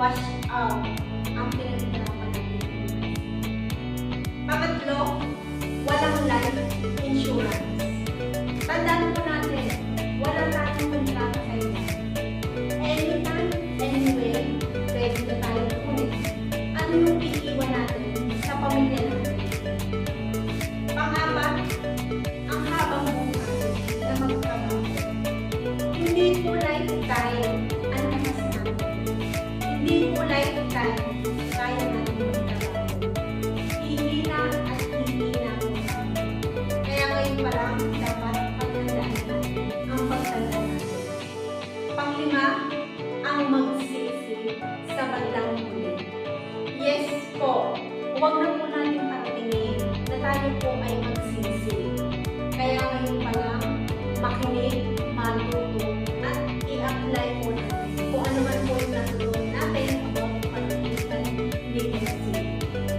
wash out ang pinaghirapan natin. Pangatlo, walang life insurance. Tandaan po natin, walang tayong kontrata sa inyo. Anytime, anywhere, pwede na tayo ulit. Ano yung iiwan natin sa pamilya natin? Pang-apat, ang habang buhay na magtrabaho. Hindi po lifetime ang lakas natin. Hindi po lifetime kaya natin magtrabaho. Hihina at hihina po tayo. Kaya ngayon pa lang dapat pagtandaan natin ang pagtanda natin. Panglima, ang magsisi sa bandang huli. Yes po, huwag na po natin patingin na tayo po ay magsisi. Kaya ngayon pa lang, makinig, matuto, at i-apply po natin kung ano man po yung natutunan